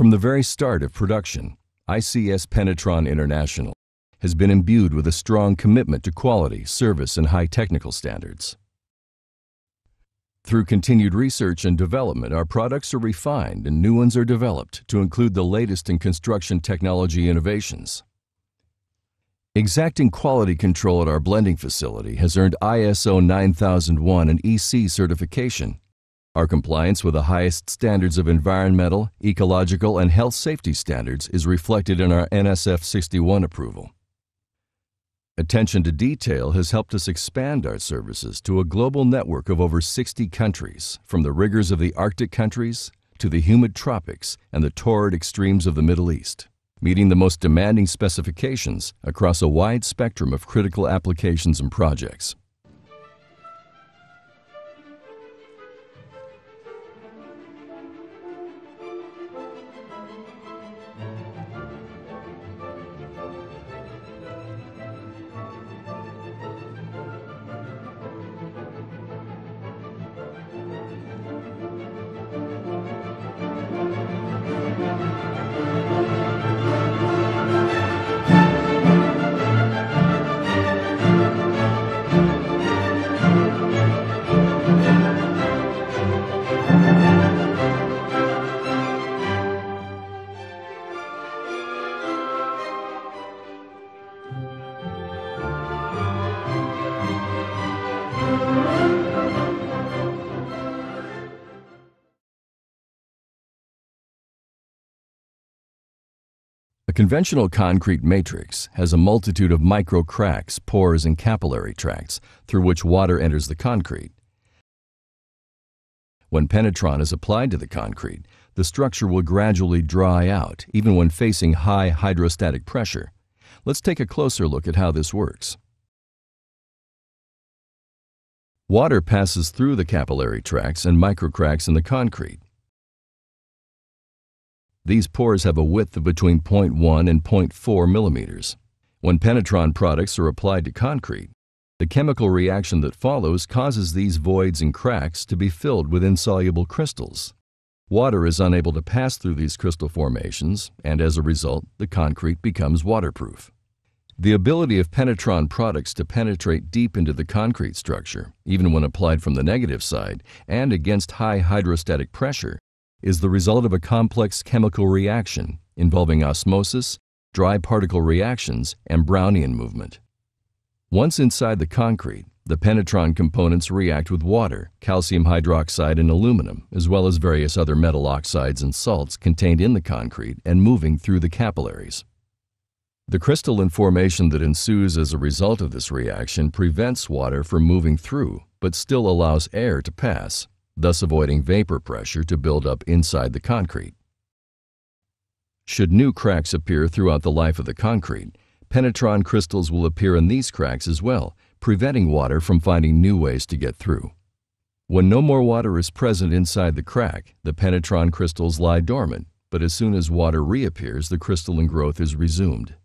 From the very start of production, ICS PENETRON International has been imbued with a strong commitment to quality, service, and high technical standards. Through continued research and development, our products are refined and new ones are developed to include the latest in construction technology innovations. Exacting quality control at our blending facility has earned ISO 9001 and EC certification. Our compliance with the highest standards of environmental, ecological, and health safety standards is reflected in our NSF 61 approval. Attention to detail has helped us expand our services to a global network of over 60 countries, from the rigors of the Arctic countries to the humid tropics and the torrid extremes of the Middle East, meeting the most demanding specifications across a wide spectrum of critical applications and projects. A conventional concrete matrix has a multitude of micro cracks, pores, and capillary tracts through which water enters the concrete. When PENETRON is applied to the concrete, the structure will gradually dry out, even when facing high hydrostatic pressure. Let's take a closer look at how this works. Water passes through the capillary tracts and microcracks in the concrete. These pores have a width of between 0.1 and 0.4 millimeters. When PENETRON products are applied to concrete, the chemical reaction that follows causes these voids and cracks to be filled with insoluble crystals. Water is unable to pass through these crystal formations, and as a result, the concrete becomes waterproof. The ability of PENETRON products to penetrate deep into the concrete structure, even when applied from the negative side and against high hydrostatic pressure, is the result of a complex chemical reaction involving osmosis, dry particle reactions, and Brownian movement. Once inside the concrete, the PENETRON components react with water, calcium hydroxide, and aluminum, as well as various other metal oxides and salts contained in the concrete and moving through the capillaries. The crystalline formation that ensues as a result of this reaction prevents water from moving through, but still allows air to pass, thus avoiding vapor pressure to build up inside the concrete. Should new cracks appear throughout the life of the concrete, PENETRON crystals will appear in these cracks as well, preventing water from finding new ways to get through. When no more water is present inside the crack, the PENETRON crystals lie dormant, but as soon as water reappears, the crystalline growth is resumed.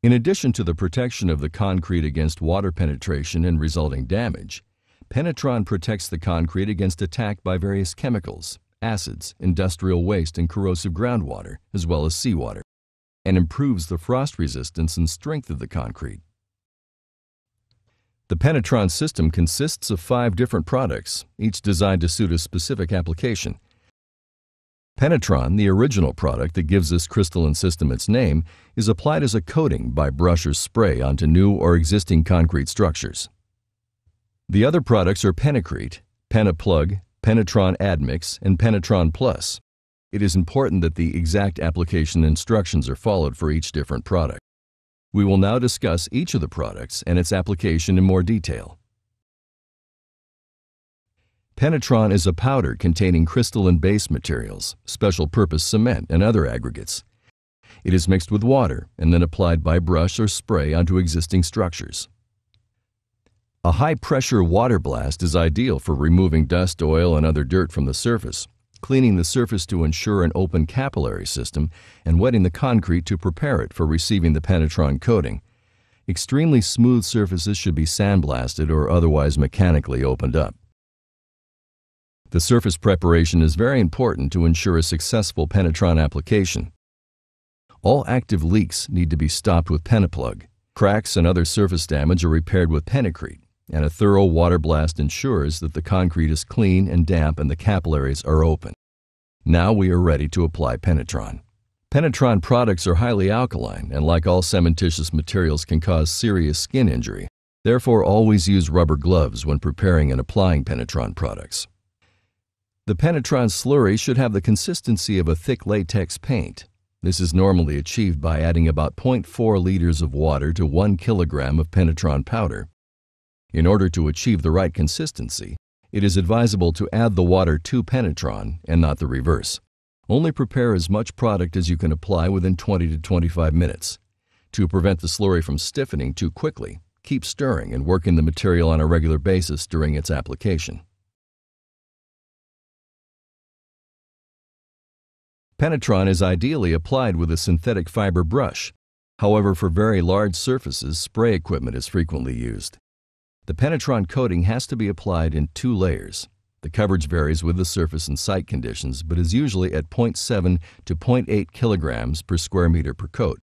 In addition to the protection of the concrete against water penetration and resulting damage, PENETRON protects the concrete against attack by various chemicals, acids, industrial waste, and corrosive groundwater, as well as seawater, and improves the frost resistance and strength of the concrete. The PENETRON system consists of 5 different products, each designed to suit a specific application. PENETRON, the original product that gives this crystalline system its name, is applied as a coating by brush or spray onto new or existing concrete structures. The other products are PENECRETE, PENEPLUG, PENETRON Admix, and PENETRON Plus. It is important that the exact application instructions are followed for each different product. We will now discuss each of the products and its application in more detail. PENETRON is a powder containing crystalline base materials, special purpose cement, and other aggregates. It is mixed with water and then applied by brush or spray onto existing structures. A high-pressure water blast is ideal for removing dust, oil, and other dirt from the surface, cleaning the surface to ensure an open capillary system, and wetting the concrete to prepare it for receiving the PENETRON coating. Extremely smooth surfaces should be sandblasted or otherwise mechanically opened up. The surface preparation is very important to ensure a successful PENETRON application. All active leaks need to be stopped with PENEPLUG. Cracks and other surface damage are repaired with PENECRETE, and a thorough water blast ensures that the concrete is clean and damp and the capillaries are open. Now we are ready to apply PENETRON. PENETRON products are highly alkaline and, like all cementitious materials, can cause serious skin injury. Therefore, always use rubber gloves when preparing and applying PENETRON products. The PENETRON slurry should have the consistency of a thick latex paint. This is normally achieved by adding about 0.4 liters of water to 1 kilogram of PENETRON powder. In order to achieve the right consistency, it is advisable to add the water to PENETRON and not the reverse. Only prepare as much product as you can apply within 20 to 25 minutes. To prevent the slurry from stiffening too quickly, keep stirring and working the material on a regular basis during its application. PENETRON is ideally applied with a synthetic fiber brush. However, for very large surfaces, spray equipment is frequently used. The PENETRON coating has to be applied in 2 layers. The coverage varies with the surface and site conditions, but is usually at 0.7 to 0.8 kilograms per square meter per coat,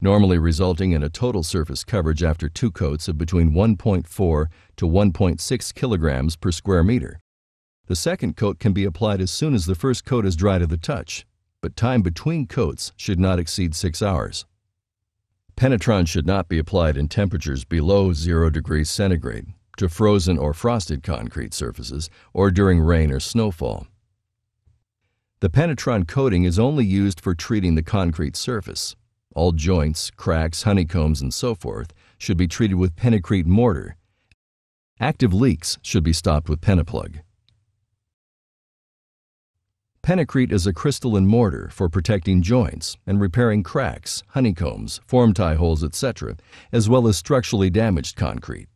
normally resulting in a total surface coverage after 2 coats of between 1.4 to 1.6 kilograms per square meter. The second coat can be applied as soon as the first coat is dry to the touch, but time between coats should not exceed 6 hours. PENETRON should not be applied in temperatures below 0 degrees centigrade to frozen or frosted concrete surfaces or during rain or snowfall. The PENETRON coating is only used for treating the concrete surface. All joints, cracks, honeycombs, and so forth should be treated with PENECRETE mortar. Active leaks should be stopped with PENEPLUG. PENECRETE is a crystalline mortar for protecting joints and repairing cracks, honeycombs, form tie holes, etc., as well as structurally damaged concrete.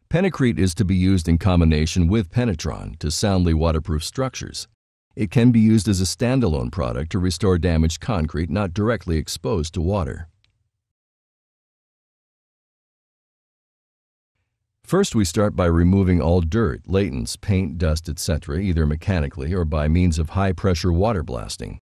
PENECRETE is to be used in combination with PENETRON to soundly waterproof structures. It can be used as a standalone product to restore damaged concrete not directly exposed to water. First, we start by removing all dirt, latents, paint, dust, etc., either mechanically or by means of high-pressure water blasting.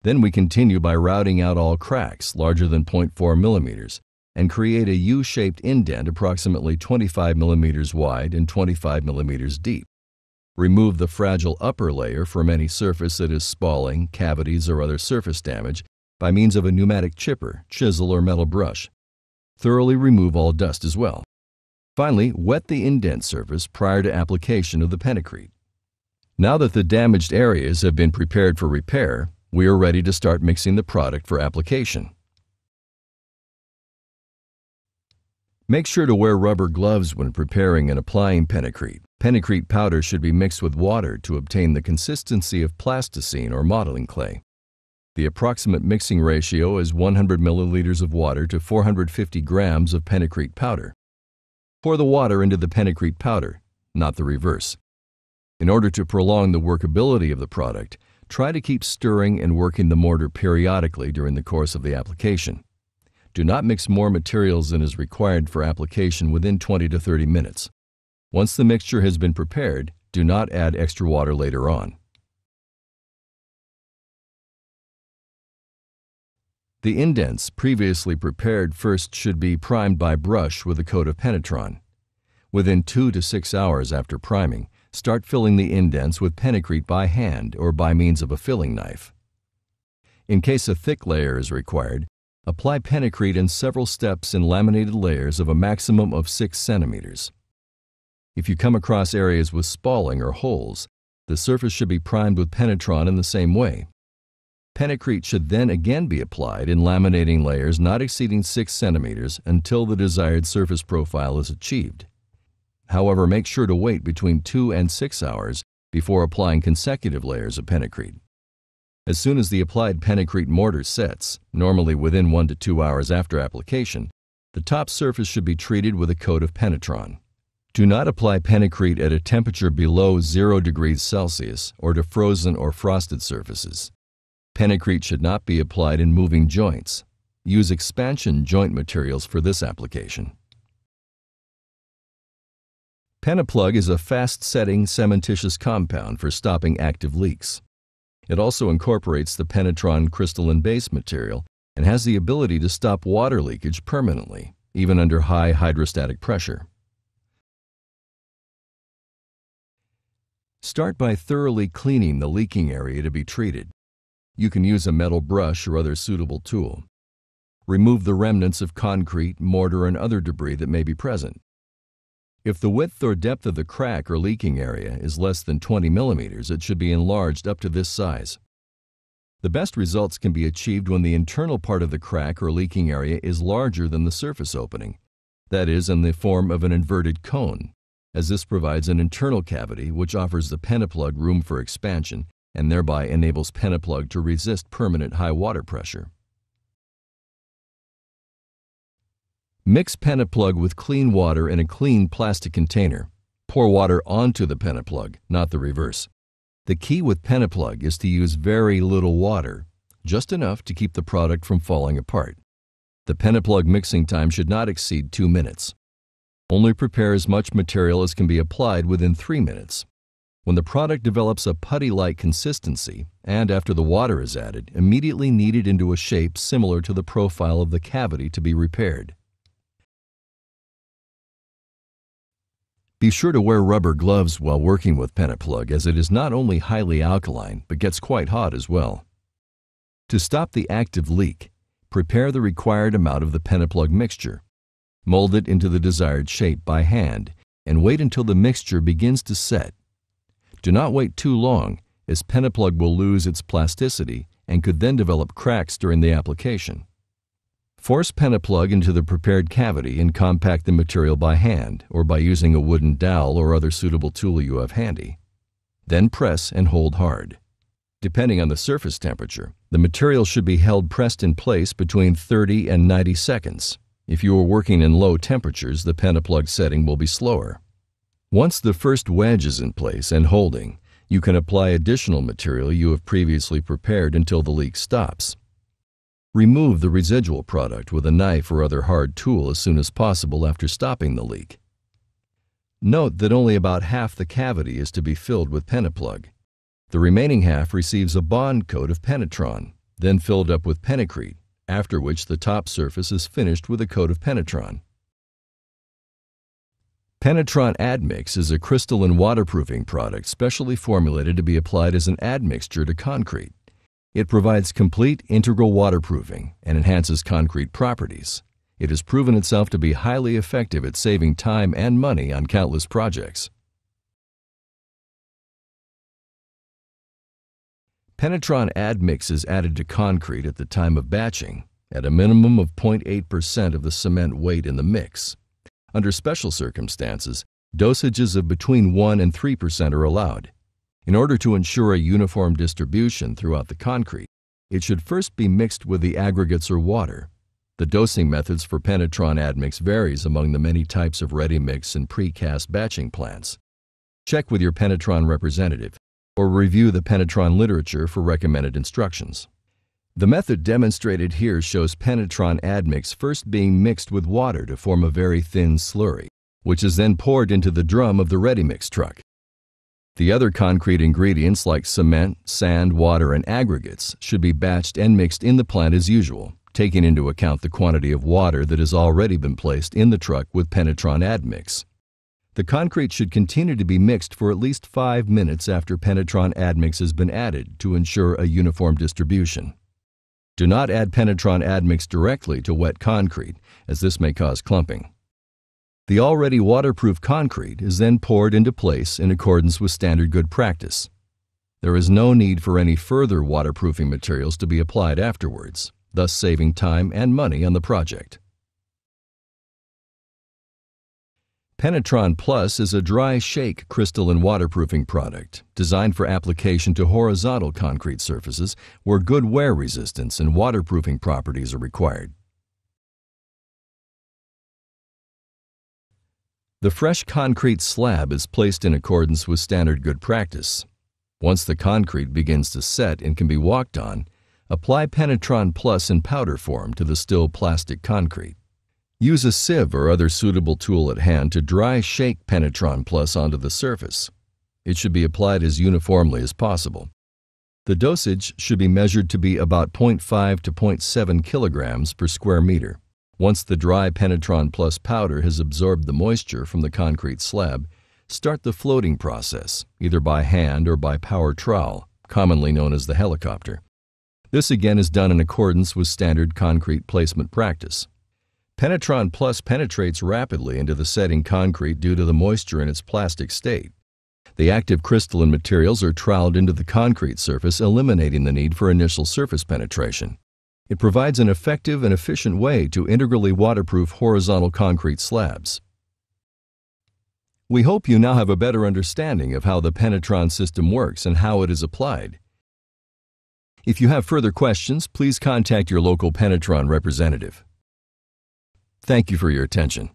Then we continue by routing out all cracks larger than 0.4 millimeters and create a U-shaped indent approximately 25 millimeters wide and 25 millimeters deep. Remove the fragile upper layer from any surface that is spalling, cavities, or other surface damage by means of a pneumatic chipper, chisel, or metal brush. Thoroughly remove all dust as well. Finally, wet the indent surface prior to application of the PENECRETE. Now that the damaged areas have been prepared for repair, we are ready to start mixing the product for application. Make sure to wear rubber gloves when preparing and applying PENECRETE. PENECRETE powder should be mixed with water to obtain the consistency of plasticine or modeling clay. The approximate mixing ratio is 100 milliliters of water to 450 grams of PENECRETE powder. Pour the water into the PENECRETE powder, not the reverse. In order to prolong the workability of the product, try to keep stirring and working the mortar periodically during the course of the application. Do not mix more materials than is required for application within 20 to 30 minutes. Once the mixture has been prepared, do not add extra water later on. The indents previously prepared first should be primed by brush with a coat of PENETRON. Within 2 to 6 hours after priming, start filling the indents with PENECRETE by hand or by means of a filling knife. In case a thick layer is required, apply PENECRETE in several steps in laminated layers of a maximum of 6 centimeters. If you come across areas with spalling or holes, the surface should be primed with PENETRON in the same way. PENECRETE should then again be applied in laminating layers not exceeding 6 centimeters until the desired surface profile is achieved. However, make sure to wait between 2 and 6 hours before applying consecutive layers of PENECRETE. As soon as the applied PENECRETE mortar sets, normally within 1 to 2 hours after application, the top surface should be treated with a coat of PENETRON. Do not apply PENECRETE at a temperature below 0 degrees Celsius or to frozen or frosted surfaces. PENECRETE should not be applied in moving joints. Use expansion joint materials for this application. PENEPLUG is a fast-setting cementitious compound for stopping active leaks. It also incorporates the PENETRON crystalline base material and has the ability to stop water leakage permanently, even under high hydrostatic pressure. Start by thoroughly cleaning the leaking area to be treated. You can use a metal brush or other suitable tool. Remove the remnants of concrete, mortar, and other debris that may be present. If the width or depth of the crack or leaking area is less than 20 millimeters, it should be enlarged up to this size. The best results can be achieved when the internal part of the crack or leaking area is larger than the surface opening, that is, in the form of an inverted cone, as this provides an internal cavity which offers the PENEPLUG room for expansion and thereby enables PENEPLUG to resist permanent high water pressure. Mix PENEPLUG with clean water in a clean plastic container. Pour water onto the PENEPLUG, not the reverse. The key with PENEPLUG is to use very little water, just enough to keep the product from falling apart. The PENEPLUG mixing time should not exceed 2 minutes. Only prepare as much material as can be applied within 3 minutes. When the product develops a putty-like consistency, and after the water is added, immediately knead it into a shape similar to the profile of the cavity to be repaired. Be sure to wear rubber gloves while working with PENEPLUG, as it is not only highly alkaline, but gets quite hot as well. To stop the active leak, prepare the required amount of the PENEPLUG mixture. Mold it into the desired shape by hand, and wait until the mixture begins to set. Do not wait too long, as PENEPLUG will lose its plasticity and could then develop cracks during the application. Force PENEPLUG into the prepared cavity and compact the material by hand or by using a wooden dowel or other suitable tool you have handy. Then press and hold hard. Depending on the surface temperature, the material should be held pressed in place between 30 and 90 seconds. If you are working in low temperatures, the PENEPLUG setting will be slower. Once the first wedge is in place and holding, you can apply additional material you have previously prepared until the leak stops. Remove the residual product with a knife or other hard tool as soon as possible after stopping the leak. Note that only about half the cavity is to be filled with PENEPLUG. The remaining half receives a bond coat of PENETRON, then filled up with PENECRETE, after which the top surface is finished with a coat of PENETRON. PENETRON Admix is a crystalline waterproofing product specially formulated to be applied as an admixture to concrete. It provides complete integral waterproofing and enhances concrete properties. It has proven itself to be highly effective at saving time and money on countless projects. PENETRON Admix is added to concrete at the time of batching, at a minimum of 0.8% of the cement weight in the mix. Under special circumstances, dosages of between 1 and 3% are allowed. In order to ensure a uniform distribution throughout the concrete, it should first be mixed with the aggregates or water. The dosing methods for PENETRON Admix varies among the many types of ready-mix and precast batching plants. Check with your PENETRON representative or review the PENETRON literature for recommended instructions. The method demonstrated here shows PENETRON Admix first being mixed with water to form a very thin slurry, which is then poured into the drum of the ready-mix truck. The other concrete ingredients like cement, sand, water, and aggregates should be batched and mixed in the plant as usual, taking into account the quantity of water that has already been placed in the truck with PENETRON Admix. The concrete should continue to be mixed for at least 5 minutes after PENETRON Admix has been added to ensure a uniform distribution. Do not add PENETRON Admix directly to wet concrete, as this may cause clumping. The already waterproof concrete is then poured into place in accordance with standard good practice. There is no need for any further waterproofing materials to be applied afterwards, thus saving time and money on the project. PENETRON Plus is a dry shake crystalline waterproofing product designed for application to horizontal concrete surfaces where good wear resistance and waterproofing properties are required. The fresh concrete slab is placed in accordance with standard good practice. Once the concrete begins to set and can be walked on, apply PENETRON Plus in powder form to the still plastic concrete. Use a sieve or other suitable tool at hand to dry shake PENETRON Plus onto the surface. It should be applied as uniformly as possible. The dosage should be measured to be about 0.5 to 0.7 kilograms per square meter. Once the dry PENETRON Plus powder has absorbed the moisture from the concrete slab, start the floating process, either by hand or by power trowel, commonly known as the helicopter. This again is done in accordance with standard concrete placement practice. PENETRON Plus penetrates rapidly into the setting concrete due to the moisture in its plastic state. The active crystalline materials are troweled into the concrete surface, eliminating the need for initial surface penetration. It provides an effective and efficient way to integrally waterproof horizontal concrete slabs. We hope you now have a better understanding of how the PENETRON system works and how it is applied. If you have further questions, please contact your local PENETRON representative. Thank you for your attention.